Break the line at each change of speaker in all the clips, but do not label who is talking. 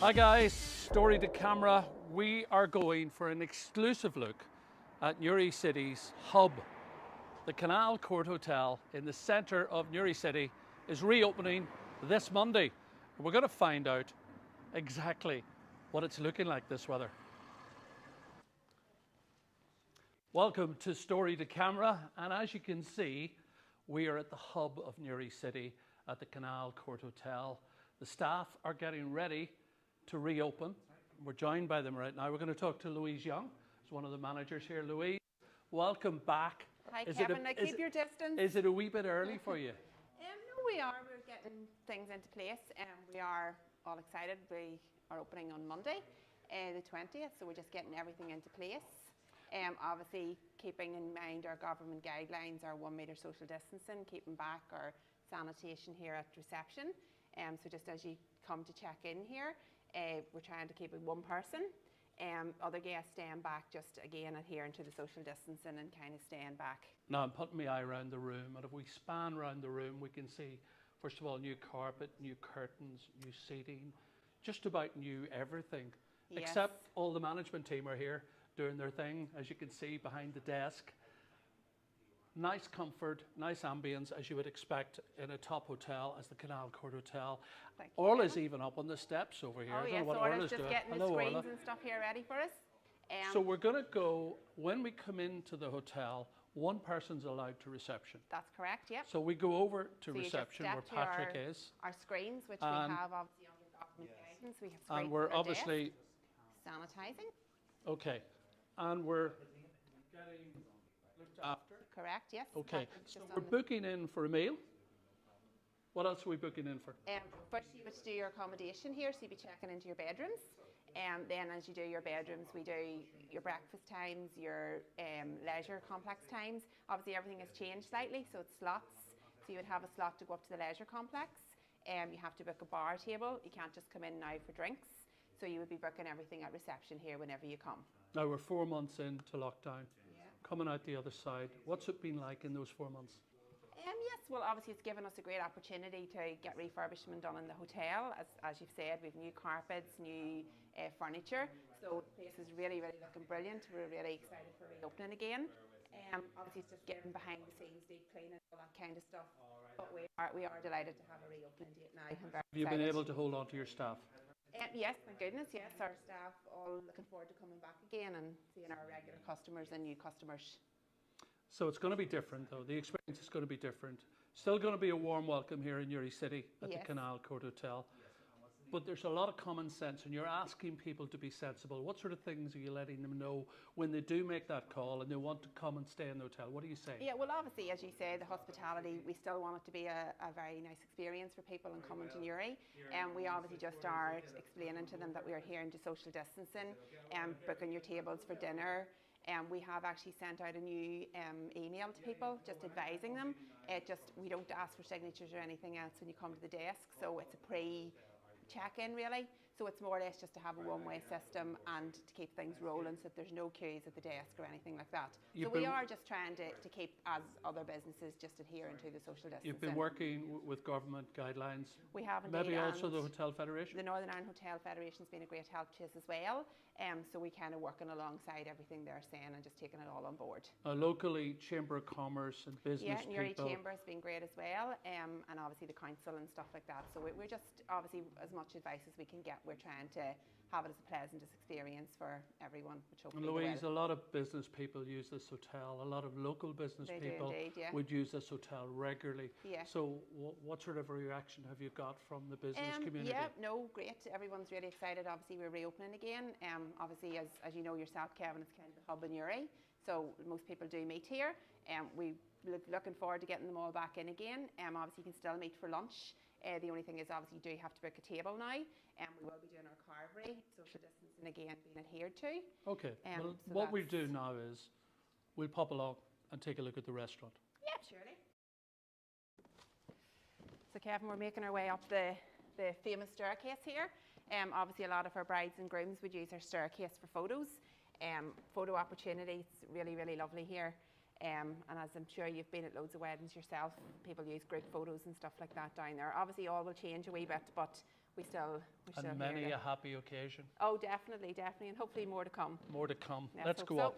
Hi guys, story to camera. We are going for an exclusive look at Newry City's hub. The Canal Court Hotel in the centre of Newry City is reopening this Monday. We're going to find out exactly what it's looking like this weather. Welcome to Story to Camera, and as you can see, we are at the hub of Newry City at the Canal Court Hotel. The staff are getting ready to reopen. We're joined by them right now. We're going to talk to Louise Young, who's one of the managers here. Louise, welcome back.
Hi Kevin, keep your distance.
Is it a wee bit early for you?
No, we are. We're getting things into place. We are all excited. We are opening on Monday, the 20th, so we're just getting everything into place. Obviously, keeping in mind our government guidelines, our 1 metre social distancing, keeping back our sanitation here at reception. So just as you come to check in here, we're trying to keep it one person. Other guests staying back, just again adhering to the social distancing and kind of staying back.
Now I'm putting my eye around the room, and if we span around the room, we can see, first of all, new carpet, new curtains, new seating, just about new everything. Yes. Except all the management team are here doing their thing, as you can see behind the desk. Nice comfort, nice ambience, as you would expect in a top hotel as the Canal Court Hotel. Orla's even up on the steps over here.
Oh yes, Orla's just getting the screens and stuff here ready for us.
So we're going to go, when we come into the hotel, one person's allowed to reception.
That's correct, yep.
So we go over to reception where Patrick is.
Our screens, which we have obviously under government guidance. We have screens
and we're obviously
sanitising.
Okay. And we're getting looked after.
Correct, yes.
Okay, so we're booking in for a meal. What else are we booking in for?
First you would do your accommodation here, so you'd be checking into your bedrooms. Then as you do your bedrooms, we do your breakfast times, your leisure complex times. Obviously everything has changed slightly, so it's slots. So you would have a slot to go up to the leisure complex. You have to book a bar table. You can't just come in now for drinks. So you would be booking everything at reception here whenever you come.
Now we're 4 months into lockdown. Coming out the other side, what's it been like in those 4 months?
Yes, well obviously it's given us a great opportunity to get refurbishment done in the hotel. As you've said, we've new carpets, new furniture, so the place is really looking brilliant. We're really excited for reopening again. Obviously it's just getting behind the scenes, deep cleaning, all that kind of stuff. But we are delighted to have a reopening date now.
Have you been able to hold on to your staff?
Yes, thank goodness, yes. Our staff all looking forward to coming back again and seeing our regular customers and new customers.
So it's going to be different though, the experience is going to be different. Still going to be a warm welcome here in Newry City at the Canal Court Hotel. But there's a lot of common sense and you're asking people to be sensible. What sort of things are you letting them know when they do make that call and they want to come and stay in the hotel? What do you say?
Yeah, well obviously as you say, the hospitality, we still want it to be a very nice experience for people and coming to Newry. And we obviously just are explaining to them that we are adhering to social distancing and booking your tables for dinner. We have actually sent out a new email to people just advising them. We don't ask for signatures or anything else when you come to the desk, so it's a check-in really, so it's more or less just to have a one-way system and to keep things rolling so that there's no queues at the desk or anything like that. So we are just trying to keep, as other businesses, just adhering to the social distancing.
You've been working with government guidelines.
We have indeed.
Maybe also the Hotel Federation?
The Northern Ireland Hotel Federation has been a great help to us as well. So we kind of working alongside everything they're saying and just taking it all on board.
Locally, Chamber of Commerce and business people.
Yeah, Newry Chamber has been great as well, and obviously the council and stuff like that. So we're just, obviously, as much advice as we can get, we're trying to have it as a pleasant experience for everyone. Which hopefully
Louise, a lot of business people use this hotel. A lot of local business people would use this hotel regularly. Yeah. So what sort of a reaction have you got from the business community?
Yeah, no, great. Everyone's really excited. Obviously, we're reopening again. Obviously, as you know yourself, Kevin, it's kind of the hub in Newry. So most people do meet here. We're looking forward to getting them all back in again. Obviously, you can still meet for lunch. The only thing is, obviously, you do have to book a table now. We will be doing our carvery, social distancing again being adhered to.
Okay. Well, so what we'll do now is we'll pop along and take a look at the restaurant.
Yeah, surely. So, Kevin, we're making our way up the famous staircase here. Obviously, a lot of our brides and grooms would use our staircase for photos. Photo opportunities, really lovely here. And as I'm sure you've been at loads of weddings yourself, people use group photos and stuff like that down there. Obviously all will change a wee bit, but we still
And many a happy occasion.
Oh, definitely, definitely, and hopefully more to come.
More to come.
Let's
go
so.
up.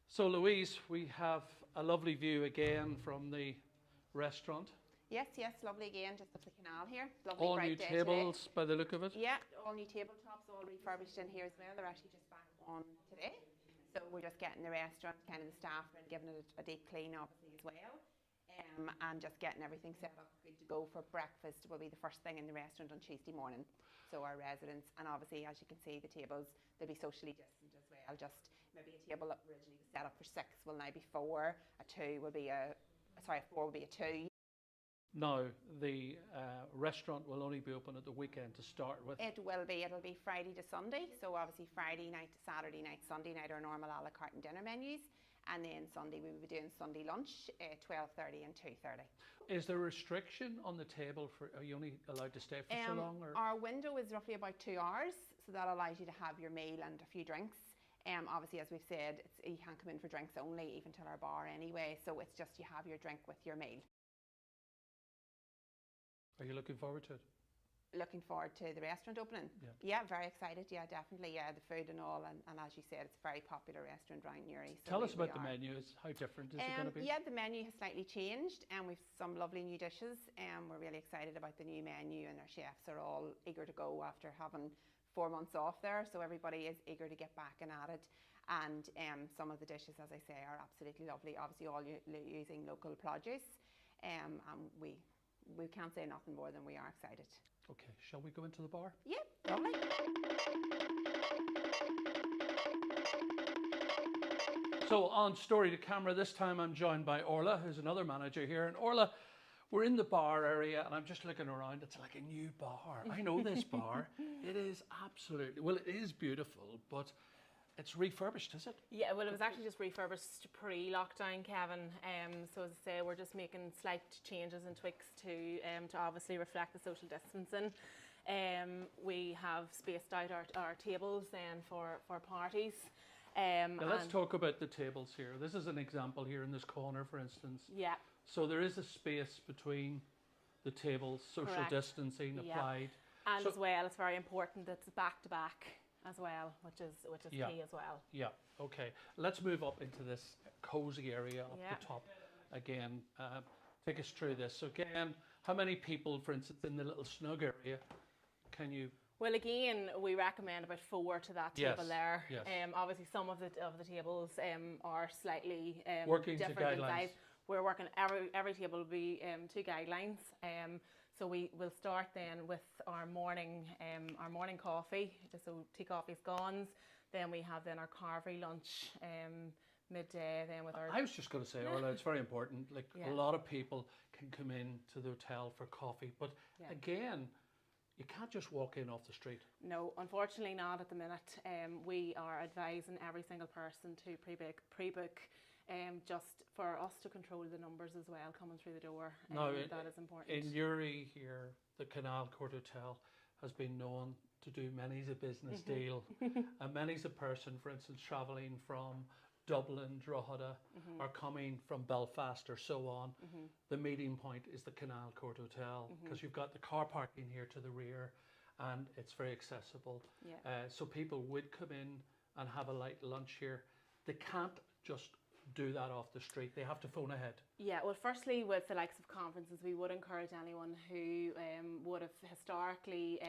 So Louise, we have a lovely view again from the restaurant.
Yes, lovely again, just up the canal here. Lovely
All
bright
new
day
tables
today.
by the look of it.
Yeah, all new tabletops, all refurbished in here as well. They're actually just back on today. So we're just getting the restaurant, kind of the staff, and giving it a deep clean obviously as well. And just getting everything set up, good to go for breakfast. Will be the first thing in the restaurant on Tuesday morning. So our residents, and obviously as you can see, the tables, they'll be socially distant as well. Just maybe a table that originally was set up for 6 will now be 4. A 2 will be a, sorry, a 4 will be a 2.
Now, the restaurant will only be open at the weekend to start with.
It'll be Friday to Sunday. So obviously Friday night to Saturday night, Sunday night are normal a la carte and dinner menus. And then Sunday we will be doing Sunday lunch at 12:30 and 2:30.
Is there a restriction on the table for, are you only allowed to stay for so long? Or?
Our window is roughly about 2 hours. So that allows you to have your meal and a few drinks. Obviously, as we've said, you can't come in for drinks only, even till our bar anyway. So it's just you have your drink with your meal.
Are you looking forward to it?
Looking forward to the restaurant opening.
Yeah,
very excited. Yeah, definitely. Yeah, the food and all, and as you said, it's a very popular restaurant around Newry. So
tell us about the menu. How different is it going to be?
Yeah, the menu has slightly changed, and we've some lovely new dishes. We're really excited about the new menu, and our chefs are all eager to go after having 4 months off there. So everybody is eager to get back and at it. And some of the dishes, as I say, are absolutely lovely. Obviously, all using local produce, and we can't say nothing more than we are excited.
Okay, shall we go into the bar?
Yeah, lovely.
So on Story to Camera, this time I'm joined by Orla, who's another manager here. And Orla, we're in the bar area and I'm just looking around. It's like a new bar. I know this bar. It is absolutely, well, it is beautiful, but it's refurbished, is it?
Yeah, well, it was actually just refurbished pre-lockdown, Kevin. So as I say, we're just making slight changes and tweaks to obviously reflect the social distancing. We have spaced out our tables then for parties.
Now let's talk about the tables here. This is an example here in this corner, for instance.
Yeah.
So there is a space between the tables, social
Correct.
Distancing applied.
And
so,
as well, it's very important that it's back to back as well, which is key as well.
Yeah, okay. Let's move up into this cosy area up
Yeah.
the top again. Take us through this. So again, how many people, for instance, in the little snug area, can you...
Well, again, we recommend about 4 to that table there.
Yes.
Obviously, some of the tables are slightly
working to
different in
guidelines.
size. We're working every table will be to guidelines. So we will start then with our morning coffee. So tea, coffee, scones. Then we have then our carvery lunch midday. Then with our.
I was just going to say, Orla, it's very important. Like
Yeah.
a lot of people can come in to the hotel for coffee, but again, you can't just walk in off the street.
No, unfortunately not at the minute. We are advising every single person to pre-book. Just for us to control the numbers as well coming through the door.
Now,
that is important.
In Newry here, the Canal Court Hotel has been known to do many's a business deal. And many's a person, for instance, travelling from Dublin, Drogheda, or coming from Belfast or so on. The meeting point is the Canal Court Hotel because you've got the car parking here to the rear and it's very accessible.
Yeah.
So people would come in and have a light lunch here. They can't just do that off the street. They have to phone ahead.
Yeah, well, firstly, with the likes of conferences, we would encourage anyone who would have historically,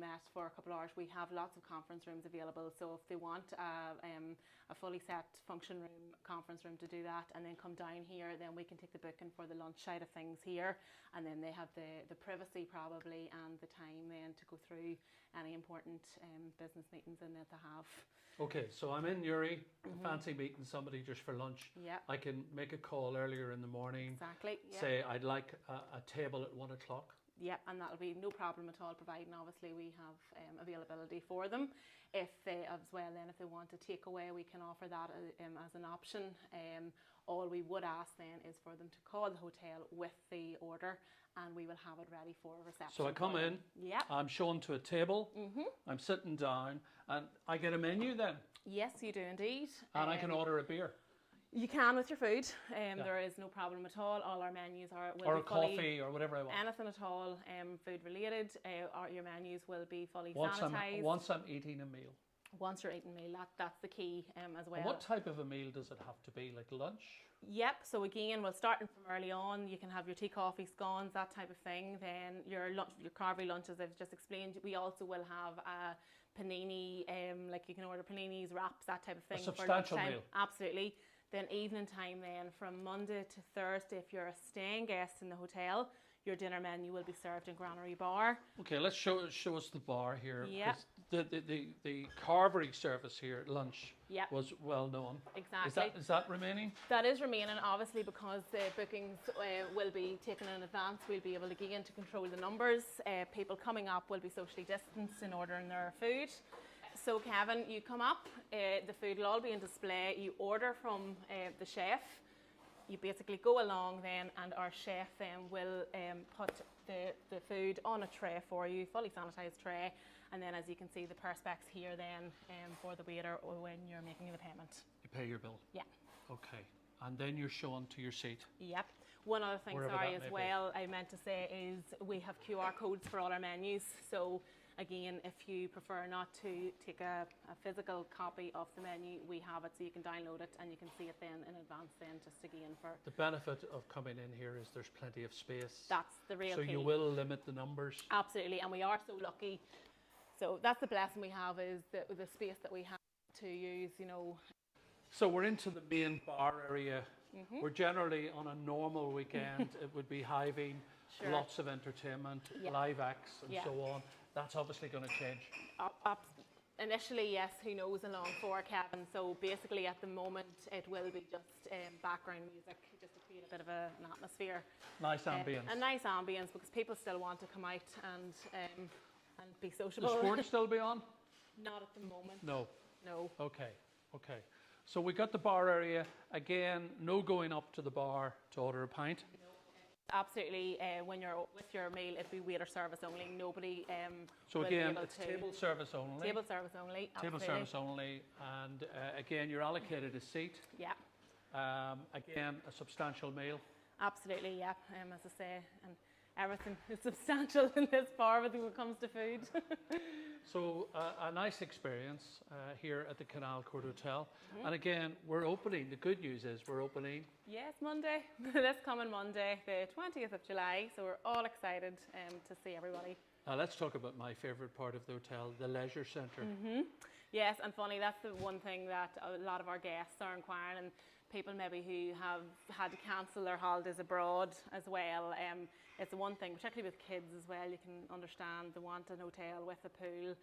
met for a couple of hours. We have lots of conference rooms available. So if they want a fully set function room, conference room to do that, and then come down here, then we can take the booking for the lunch side of things here, and then they have the privacy probably and the time then to go through any important business meetings in that they have.
Okay, so I'm in Newry, fancy meeting somebody just for lunch.
Yeah.
I can make a call earlier in the morning.
Exactly. Yeah.
Say I'd like a table at 1 o'clock.
Yeah, and that'll be no problem at all, providing obviously we have availability for them. If they, as well, then if they want a takeaway, we can offer that as an option. All we would ask then is for them to call the hotel with the order, and we will have it ready for reception.
So I come in,
yeah,
I'm shown to a table, I'm sitting down, and I get a menu then.
Yes, you do indeed.
And I can order a beer.
You can with your food. There is no problem at all. All our menus will
or
be
a coffee or whatever I want.
anything at all food related. Your menus will be fully
Once
sanitised.
once I'm eating a meal.
Once you're eating a meal, that's the key as well.
And what type of a meal does it have to be? Like lunch?
Yep, so again, well, starting from early on, you can have your tea, coffee, scones, that type of thing. Then your lunch, your carvery lunch, as I've just explained. We also will have a panini, like you can order paninis, wraps, that type of thing.
A substantial meal.
Absolutely. Then evening time then, from Monday to Thursday, if you're a staying guest in the hotel, your dinner menu will be served in Granary Bar.
Okay, let's show us the bar here.
Yep.
The carvery service here at lunch
Yep.
was well known.
Exactly.
Is that remaining?
That is remaining, obviously, because the bookings will be taken in advance. We'll be able again to control the numbers. People coming up will be socially distanced in ordering their food. So Kevin, you come up, the food will all be in display. You order from the chef. You basically go along then, and our chef then will put the food on a tray for you, fully sanitised tray. And then, as you can see, the perspex here then for the waiter when you're making the payment.
You pay your bill.
Yeah.
Okay, and then you're shown to your seat.
Yep. One other thing,
Wherever
sorry,
that
as
may be.
well, I meant to say is we have QR codes for all our menus. So again, if you prefer not to take a physical copy of the menu, we have it, so you can download it and you can see it then in advance then, just again for...
The benefit of coming in here is there's plenty of space.
That's the real
So
key.
you will limit the numbers.
Absolutely, and we are so lucky. So that's the blessing we have, is the space that we have to use, you know.
So we're into the main bar area.
Mm-hmm.
We're generally on a normal weekend. It would be hiving,
Sure.
lots of entertainment,
Yeah.
live acts and
Yeah.
so on. That's obviously going to change.
Initially, yes, who knows along for Kevin. So basically at the moment it will be just background music, just to create a bit of an atmosphere.
Nice ambience.
A nice ambience, because people still want to come out and be
Will
sociable.
the sport still be on?
Not at the moment.
No.
No.
Okay. So we got the bar area. Again, no going up to the bar to order a pint.
Absolutely. When you're with your meal, it'll be waiter service only. Nobody
So
will be
again,
able
it's
to...
table service only.
Table service only.
Table
absolutely.
service only. And again, you're allocated a seat.
Yeah.
Again, a substantial meal.
Absolutely, yeah. As I say, and everything is substantial in this bar when it comes to food.
So a nice experience here at the Canal Court Hotel. And again, we're opening. The good news is we're opening.
Yes, Monday. This coming Monday, the 20th of July. So we're all excited to see everybody.
Let's talk about my favourite part of the hotel, the leisure centre.
Yes, and funny, that's the one thing that a lot of our guests are inquiring, and people maybe who have had to cancel their holidays abroad as well. It's the one thing, particularly with kids as well, you can understand they want an hotel with a pool.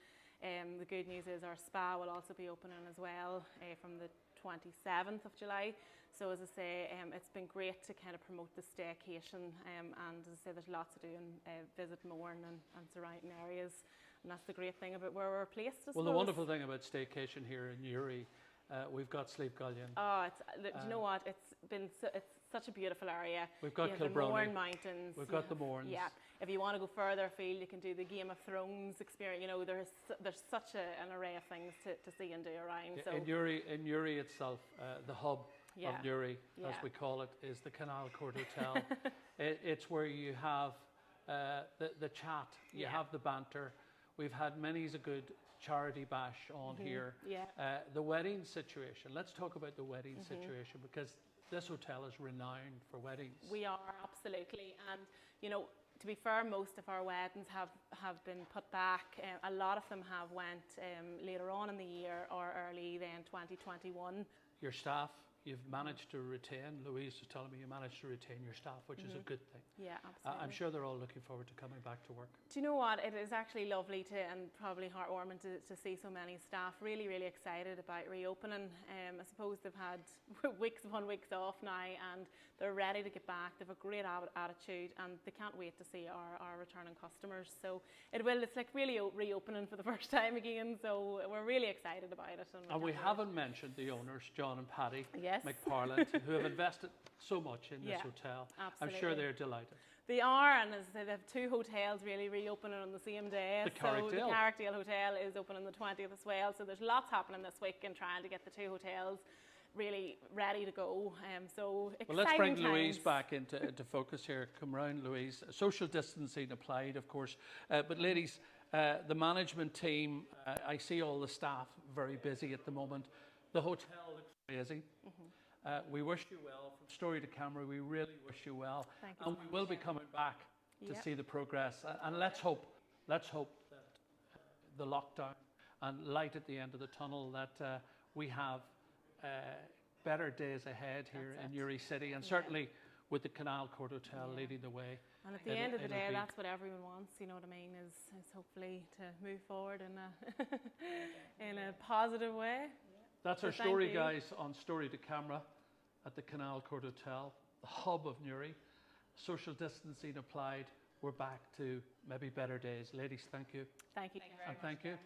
The good news is our spa will also be opening as well from the 27th of July. So as I say, it's been great to kind of promote the staycation, and as I say, there's lots to do in Visit Mourne and surrounding areas, and that's the great thing about where we're placed.
Well, the wonderful thing about staycation here in Newry, we've got Sleep Gullion.
Oh, do you know what? It's such a beautiful area.
We've got
you have the
Kilbrony.
Mourne Mountains.
We've got the Mournes.
Yeah. If you want to go further afield, you can do the Game of Thrones experience. You know, there's such an array of things to see and do around. So
In Newry itself, the hub of Newry, as
Yeah.
we call it, is the Canal Court Hotel. It's where you have the chat, you have the banter. We've had many's a good charity bash on here.
Yeah.
The wedding situation. Let's talk about the wedding situation, because this hotel is renowned for weddings.
We are, absolutely. And, you know, to be fair, most of our weddings have been put back. A lot of them have went later on in the year or early then 2021.
Your staff, you've managed to retain. Louise was telling me you managed to retain your staff, which is a good thing.
Yeah, absolutely.
I'm sure they're all looking forward to coming back to work.
Do you know what? It is actually lovely and probably heartwarming to see so many staff really, really excited about reopening. I suppose they've had weeks upon weeks off now, and they're ready to get back. They've a great attitude, and they can't wait to see our returning customers. So it's like really reopening for the first time again. So we're really excited about it.
And we haven't mentioned the owners, John and Paddy
Yes.
McParland, who have invested so much in this
Yeah,
hotel. I'm
absolutely.
sure they're delighted.
They are, and as I said, they have 2 hotels really reopening on the same day.
The
so the
Carrickdale.
Carrickdale Hotel is open on the 20th as well. So there's lots happening this week and trying to get the 2 hotels really ready to go. So exciting
Well, let's bring
times.
Louise back into focus here. Come round, Louise. Social distancing applied, of course. But ladies, the management team, I see all the staff very busy at the moment. The hotel looks amazing. We wish you well. From story to camera, we really wish you well.
Thank you
And
so
we
much.
will be coming back to
Yep.
see the progress. And let's hope that the lockdown and light at the end of the tunnel, that we have better days ahead here in Uri City, and certainly with the Canal Court Hotel leading the way.
And at the end of the day, that's what everyone wants, you know what I mean, is hopefully to move forward in a, in a positive way.
That's
So
our
thank
story,
you.
guys, on Story to Camera at the Canal Court Hotel, the hub of Newry. Social distancing applied. We're back to maybe better days. Ladies, thank you.
Thank you.
And thank you.